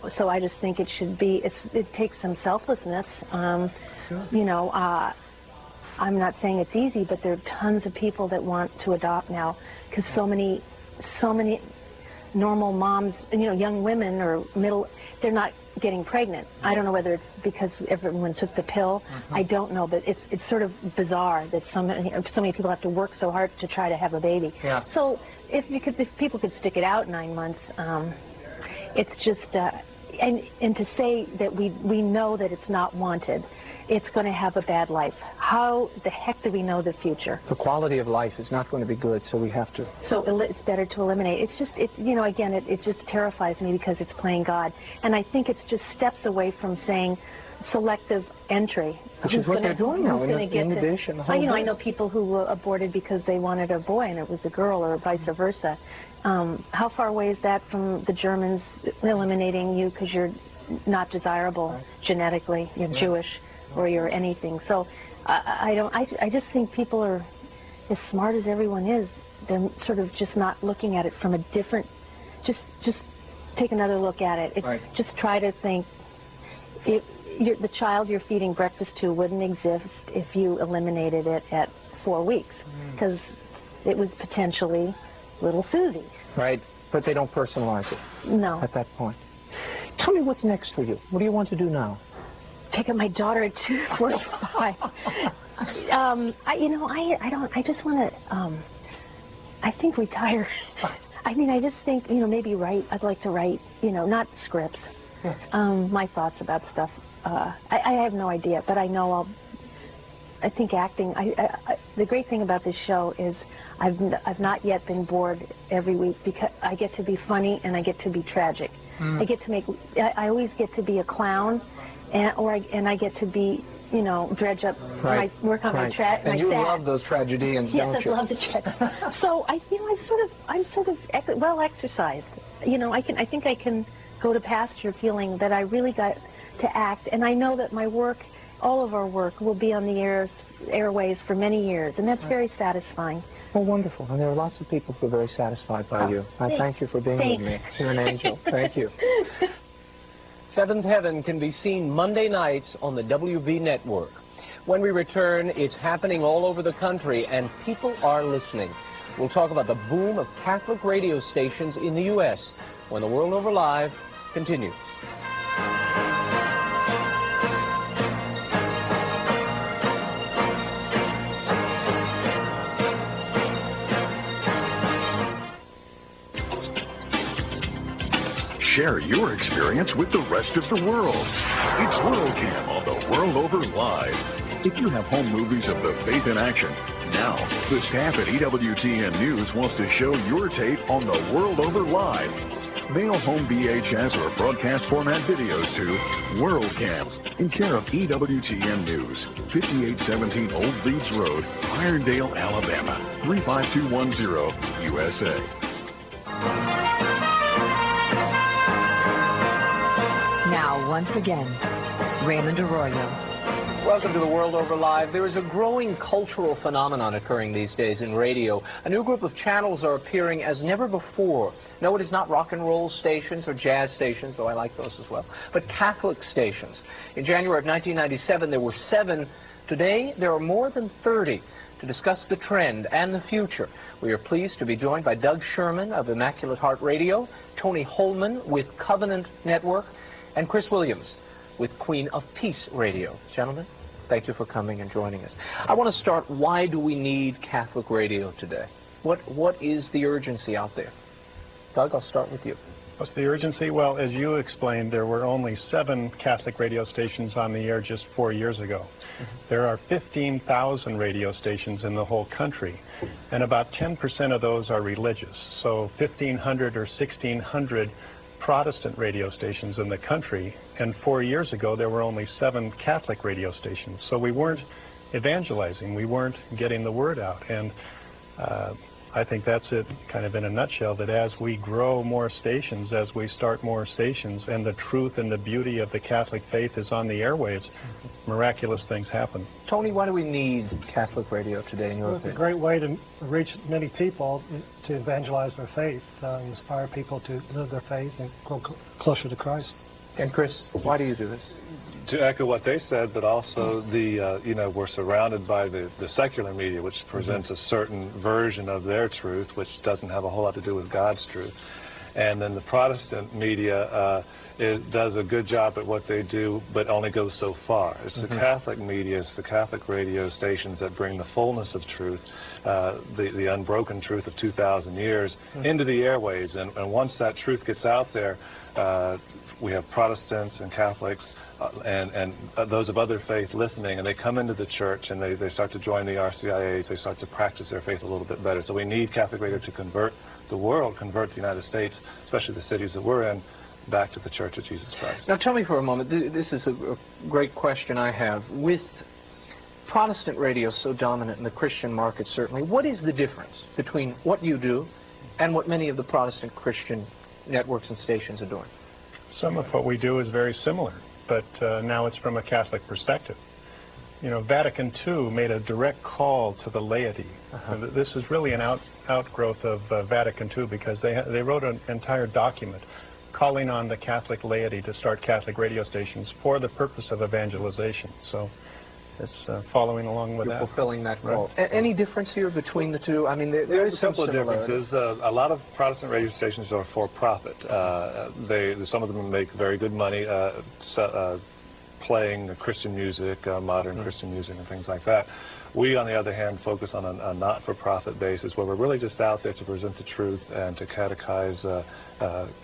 S8: So I just think it should be, it takes some selflessness. You know, I'm not saying it's easy, but there are tons of people that want to adopt now because so many normal moms, you know, young women or they're not getting pregnant. I don't know whether it's because everyone took the pill. I don't know, but it's sort of bizarre that so many people have to work so hard to try to have a baby.
S7: Yeah.
S8: So if people could stick it out 9 months, it's just and to say that we know that it's not wanted, it's going to have a bad life. How the heck do we know the future?
S7: The quality of life is not going to be good, so we have to.
S8: So it's better to eliminate. It's just, you know, again, it just terrifies me because it's playing God. And I think it's just steps away from saying selective entry.
S7: Which is what they're doing now in the dish and the whole
S8: you know, I know people who aborted because they wanted a boy and it was a girl, or vice versa. How far away is that from the Germans eliminating you because you're not desirable genetically, you're Jewish, or you're anything? So I just think people are, as smart as everyone is, they're sort of just not looking at it from a different, just take another look at it. Just try to think, the child you're feeding breakfast to wouldn't exist if you eliminated it at 4 weeks, because it was potentially little Susie.
S7: Right, but they don't personalize it.
S8: No.
S7: At that point. Tell me what's next for you. What do you want to do now?
S8: Pick up my daughter at 2:45. I just want to, I think retire. I mean, I just think, you know, maybe write. I'd like to write, you know, not scripts. My thoughts about stuff. I have no idea, but I know I think acting. The great thing about this show is I've not yet been bored every week, because I get to be funny and I get to be tragic. I get to make. I always get to be a clown, and I get to be, you know, dredge up.
S7: Right.
S8: Work on my tragedy.
S7: And you love those tragedians, don't you?
S8: Yes, I love the tragedy. So I'm sort of well exercised. You know, I think I can go to pasture feeling that I really got to act, and I know that my work, all of our work, will be on the airways for many years, and that's very satisfying.
S7: Well, wonderful. And there are lots of people who are very satisfied by you. I thank you for being with me. You're an angel. Thank you.
S1: Seventh Heaven can be seen Monday nights on the WV network. When we return, it's happening all over the country, and people are listening. We'll talk about the boom of Catholic radio stations in the U.S. when the World Over Live continues.
S5: Share your experience with the rest of the world. It's World Cam on the World Over Live. If you have home movies of the faith in action, now the staff at EWTN News wants to show your tape on the World Over Live. Mail home VHS or broadcast format videos to World Cam in care of EWTN News, 5817 Old Leeds Road, Irondale, Alabama, 35210, USA.
S2: Now, once again, Raymond Arroyo.
S1: Welcome to the World Over Live. There is a growing cultural phenomenon occurring these days in radio. A new group of channels are appearing as never before. No, it is not rock and roll stations or jazz stations, though I like those as well, but Catholic stations. In January of 1997, there were 7. Today, there are more than 30. To discuss the trend and the future, we are pleased to be joined by Doug Sherman of Immaculate Heart Radio, Tony Holman with Covenant Network, and Chris Williams with Queen of Peace Radio. Gentlemen, thank you for coming and joining us. I want to start, why do we need Catholic radio today? What is the urgency out there? Doug, I'll start with you.
S11: What's the urgency? Well, as you explained, there were only 7 Catholic radio stations on the air just 4 years ago. There are 15,000 radio stations in the whole country, and about 10% of those are religious. So 1,500 or 1,600 Protestant radio stations in the country, and 4 years ago there were only 7 Catholic radio stations. So we weren't evangelizing, we weren't getting the word out, and I think that's it kind of in a nutshell, that as we grow more stations, as we start more stations, and the truth and the beauty of the Catholic faith is on the airwaves, miraculous things happen.
S1: Tony, why do we need Catholic radio today in your opinion?
S12: It's a great way to reach many people, to evangelize their faith, inspire people to live their faith and grow closer to Christ.
S1: And Chris, why do you do this?
S13: To echo what they said, but also the, we're surrounded by the secular media, which presents a certain version of their truth, which doesn't have a whole lot to do with God's truth. And then the Protestant media does a good job at what they do, but only goes so far. It's the Catholic media, it's the Catholic radio stations that bring the fullness of truth, the unbroken truth of 2,000 years into the airwaves. And once that truth gets out there, we have Protestants and Catholics and those of other faith listening, and they come into the church and they start to join the RCIAs, they start to practice their faith a little bit better. So we need Catholic radio to convert the world, convert the United States, especially the cities that we're in, back to the Church of Jesus Christ.
S7: Now tell me for a moment, this is a great question I have. With Protestant radio so dominant in the Christian market, certainly, what is the difference between what you do and what many of the Protestant Christian networks and stations are doing?
S11: Some of what we do is very similar, but now it's from a Catholic perspective. You know, Vatican II made a direct call to the laity. This is really an outgrowth of Vatican II, because they wrote an entire document calling on the Catholic laity to start Catholic radio stations for the purpose of evangelization. So it's following along with that.
S7: You're fulfilling that call. Right. Any difference here between the two? I mean, there's
S13: a couple of differences. A lot of Protestant radio stations are for profit. Some of them make very good money playing Christian music, modern Christian music and things like that. We, on the other hand, focus on a not-for-profit basis, where we're really just out there to present the truth and to catechize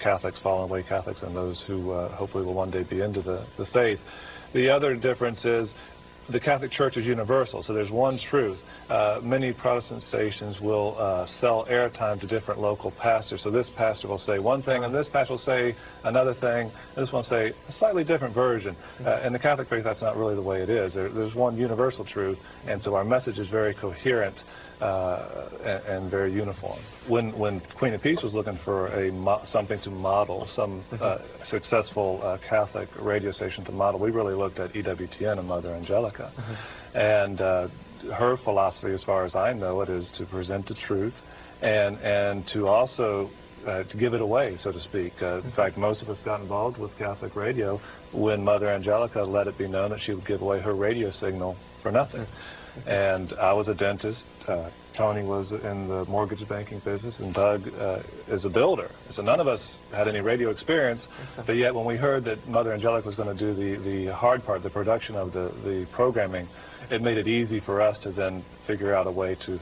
S13: Catholics, fallen away Catholics, and those who hopefully will one day be into the faith. The other difference is the Catholic Church is universal, so there's one truth. Many Protestant stations will sell airtime to different local pastors. So this pastor will say one thing, and this pastor will say another thing, and this one will say a slightly different version. In the Catholic faith, that's not really the way it is. There's one universal truth, and so our message is very coherent and very uniform. When Queen of Peace was looking for something to model, some successful Catholic radio station to model, we really looked at EWTN and Mother Angelica. And her philosophy, as far as I know it, is to present the truth and to also to give it away, so to speak. In fact, most of us got involved with Catholic radio when Mother Angelica let it be known that she would give away her radio signal for nothing. And I was a dentist. Tony was in the mortgage banking business, and Doug is a builder. So none of us had any radio experience, but yet when we heard that Mother Angelica was going to do the hard part, the production of the programming, it made it easy for us to then figure out a way to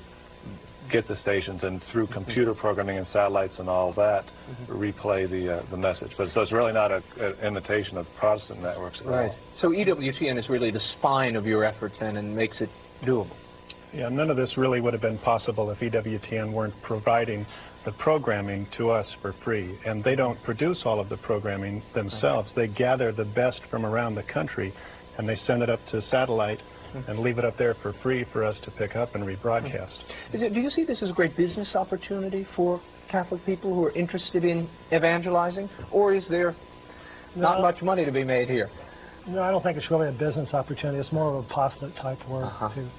S13: get the stations and through computer programming and satellites and all that replay the message. But so it's really not an imitation of Protestant networks at all.
S7: So EWTN is really the spine of your effort then, and makes it doable.
S11: Yeah, none of this really would have been possible if EWTN weren't providing the programming to us for free. And they don't produce all of the programming themselves. They gather the best from around the country, and they send it up to satellite and leave it up there for free for us to pick up and rebroadcast.
S7: Do you see this as a great business opportunity for Catholic people who are interested in evangelizing, or is there not much money to be made here?
S12: No, I don't think it's really a business opportunity. It's more of a apostolate type work, too.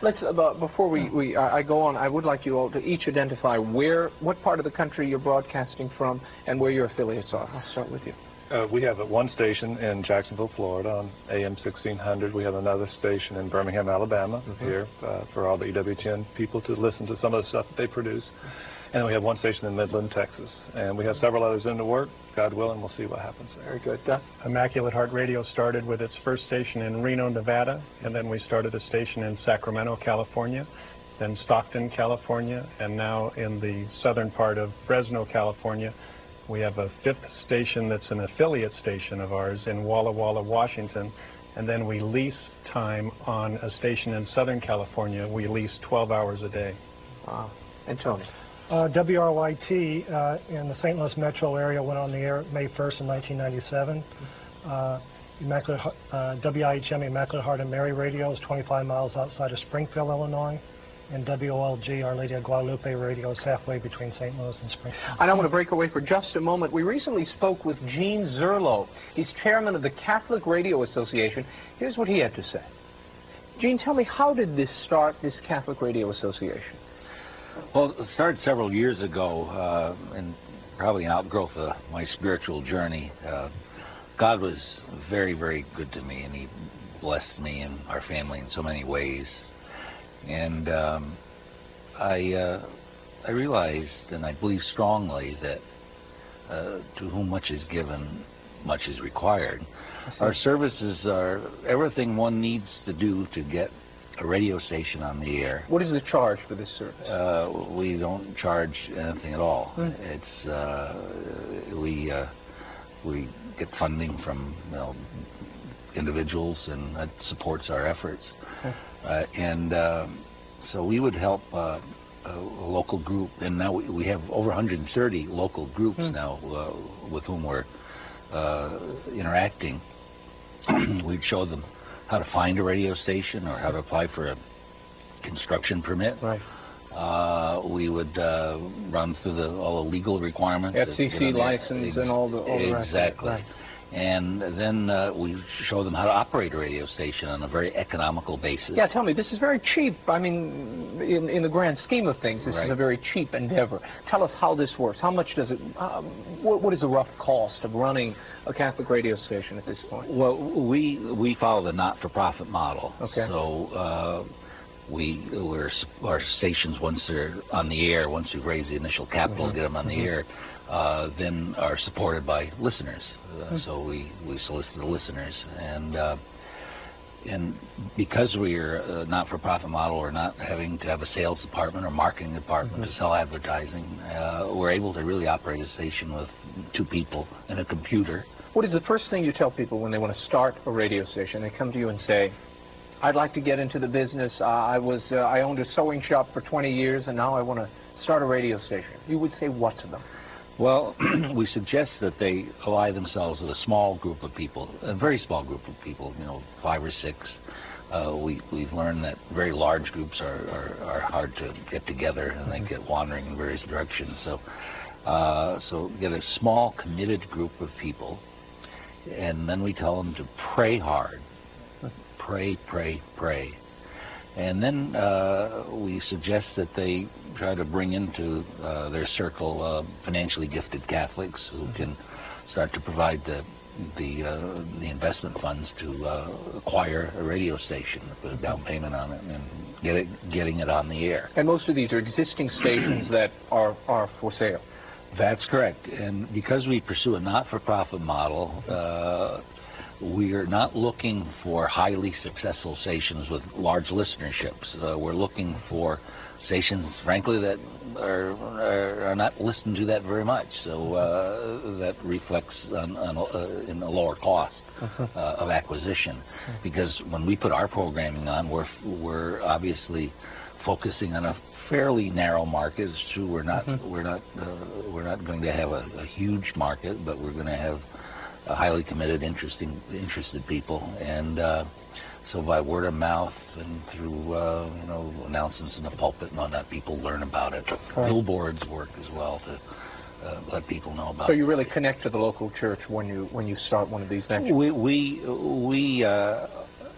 S7: Let's, before I go on, I would like you all to each identify what part of the country you're broadcasting from and where your affiliates are. I'll start with you.
S13: We have one station in Jacksonville, Florida on AM 1600. We have another station in Birmingham, Alabama, here for all the EWTN people to listen to some of the stuff that they produce. And we have one station in Midland, Texas. And we have several others in the work. God willing, we'll see what happens there.
S7: Very good.
S11: Immaculate Heart Radio started with its first station in Reno, Nevada, and then we started a station in Sacramento, California, then Stockton, California, and now in the southern part of Fresno, California. We have a fifth station that's an affiliate station of ours in Walla Walla, Washington, and then we lease time on a station in Southern California. We lease 12 hours a day.
S7: Wow. And Tony?
S12: WRYT in the St. Louis metro area went on the air May 1st in 1997. WIHM Immaculate Heart and Mary Radio is 25 miles outside of Springfield, Illinois. And WLG, Our Lady of Guadalupe Radio, is halfway between St. Louis and Springfield.
S7: I want to break away for just a moment. We recently spoke with Gene Zerlo. He's chairman of the Catholic Radio Association. Here's what he had to say. Gene, tell me, how did this start, this Catholic Radio Association?
S14: Well, it started several years ago, and probably an outgrowth of my spiritual journey. God was very, very good to me, and he blessed me and our family in so many ways. And I realized, and I believe strongly, that to whom much is given, much is required. Our services are everything one needs to do to get a radio station on the air.
S1: What is the charge for this service?
S14: We don't charge anything at all. It's we get funding from individuals, and that supports our efforts. So we would help a local group, and now we have over 130 local groups now with whom we're interacting. We'd show them how to find a radio station or how to apply for a construction permit.
S1: Right.
S14: We would run through all the legal requirements.
S1: FCC license and all the rest.
S14: Exactly.
S1: Right.
S14: And then we show them how to operate a radio station on a very economical basis.
S1: Yeah, tell me, this is very cheap. I mean, in the grand scheme of things, this is a very cheap endeavor. Tell us how this works. How much does it, what is the rough cost of running a Catholic radio station at this point?
S14: Well, we follow the not-for-profit model.
S1: Okay.
S14: So our stations, once they're on the air, once we've raised the initial capital to get them on the air, then are supported by listeners. So we solicit the listeners, and because we're a not-for-profit model, we're not having to have a sales department or marketing department to sell advertising. We're able to really operate a station with 2 people and a computer.
S1: What is the first thing you tell people when they want to start a radio station? They come to you and say, I'd like to get into the business. I owned a sewing shop for 20 years, and now I want to start a radio station. You would say what to them?
S14: Well, we suggest that they ally themselves with a small group of people, a very small group of people, 5 or 6. We've learned that very large groups are hard to get together, and they get wandering in various directions. So get a small, committed group of people, and then we tell them to pray hard. Pray, pray, pray. And then we suggest that they try to bring into their circle financially gifted Catholics who can start to provide the investment funds to acquire a radio station, put a down payment on it, and getting it on the air.
S1: And most of these are existing stations that are for sale.
S14: That's correct. And because we pursue a not-for-profit model, we are not looking for highly successful stations with large listenerships. We're looking for stations, frankly, that are not listened to that very much. So that reflects in a lower cost of acquisition. Because when we put our programming on, we're obviously focusing on a fairly narrow market. It's true, we're not going to have a huge market, but we're going to have highly committed, interested people, and so by word of mouth and through announcements in the pulpit and whatnot, people learn about it. Billboards work as well to let people know about it.
S1: So you really connect to the local church when you start one of these ventures?
S14: We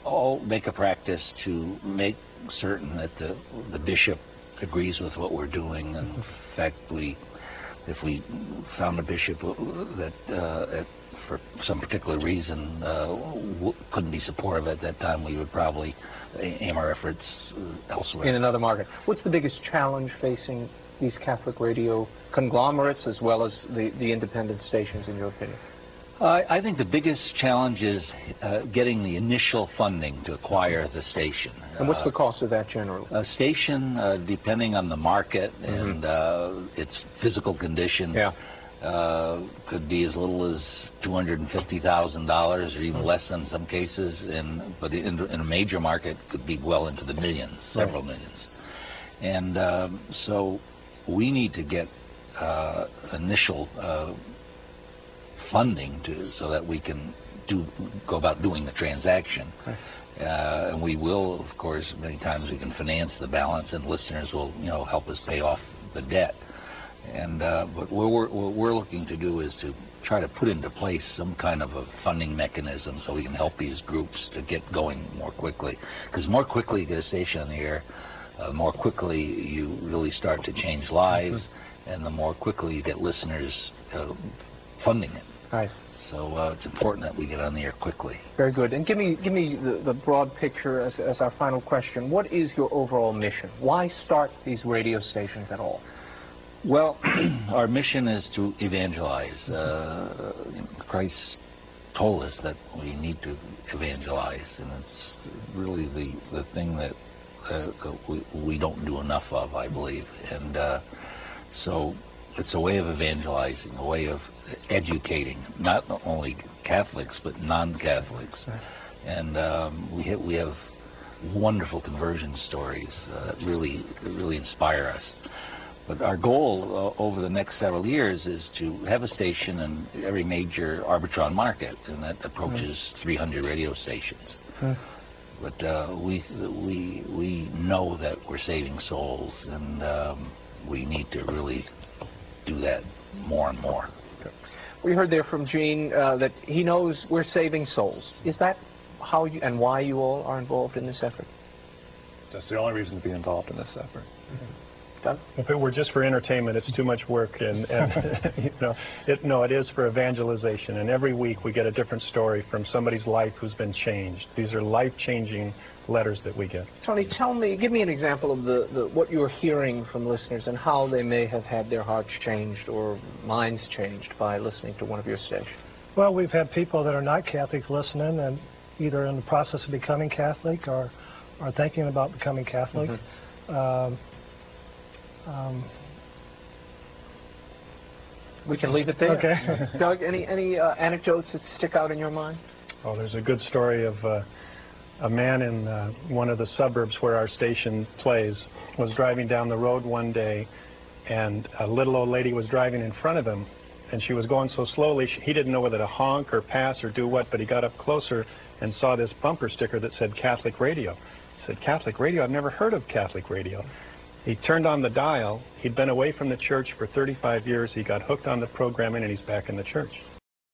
S14: all make a practice to make certain that the bishop agrees with what we're doing. And in fact, if we found a bishop that for some particular reason couldn't be supportive at that time, we would probably aim our efforts elsewhere.
S1: In another market. What's the biggest challenge facing these Catholic radio conglomerates as well as the independent stations, in your opinion?
S14: I think the biggest challenge is getting the initial funding to acquire the station.
S1: And what's the cost of that generally?
S14: A station, depending on the market and its physical condition, could be as little as $250,000 or even less in some cases. But in a major market, could be well into the millions, several millions. And so we need to get initial funding so that we can go about doing the transaction. And we will, of course, many times we can finance the balance, and listeners will, help us pay off the debt. And but what we're looking to do is to try to put into place some kind of a funding mechanism so we can help these groups to get going more quickly. Because more quickly you get a station on the air, more quickly you really start to change lives, and the more quickly you get listeners funding it.
S1: Right.
S14: So it's important that we get on the air quickly.
S1: Very good. And give me the broad picture as our final question. What is your overall mission? Why start these radio stations at all?
S14: Well, our mission is to evangelize. Christ told us that we need to evangelize, and it's really the thing that we don't do enough of, I believe. And so it's a way of evangelizing, a way of educating, not only Catholics, but non-Catholics. And we have wonderful conversion stories that really inspire us. But our goal over the next several years is to have a station in every major Arbitron market, and that approaches 300 radio stations. But we know that we're saving souls, and we need to really do that more and more.
S7: We heard there from Gene that he knows we're saving souls. Is that how you and why you all are involved in this effort?
S13: That's the only reason to be involved in this effort.
S11: If it were just for entertainment, it's too much work, and it is for evangelization. And every week we get a different story from somebody's life who's been changed. These are life-changing letters that we get.
S7: Tony, give me an example of what you're hearing from listeners and how they may have had their hearts changed or minds changed by listening to one of your stations.
S12: Well, we've had people that are not Catholic listening, and either in the process of becoming Catholic or thinking about becoming Catholic.
S7: We can leave it there.
S12: Okay.
S7: Doug, any anecdotes that stick out in your mind?
S11: Oh, there's a good story of a man in one of the suburbs where our station plays was driving down the road one day, and a little old lady was driving in front of him, and she was going so slowly he didn't know whether to honk or pass or do what, but he got up closer and saw this bumper sticker that said Catholic Radio. He said, "Catholic Radio? I've never heard of Catholic Radio." He turned on the dial. He'd been away from the church for 35 years. He got hooked on the programming, and he's back in the church.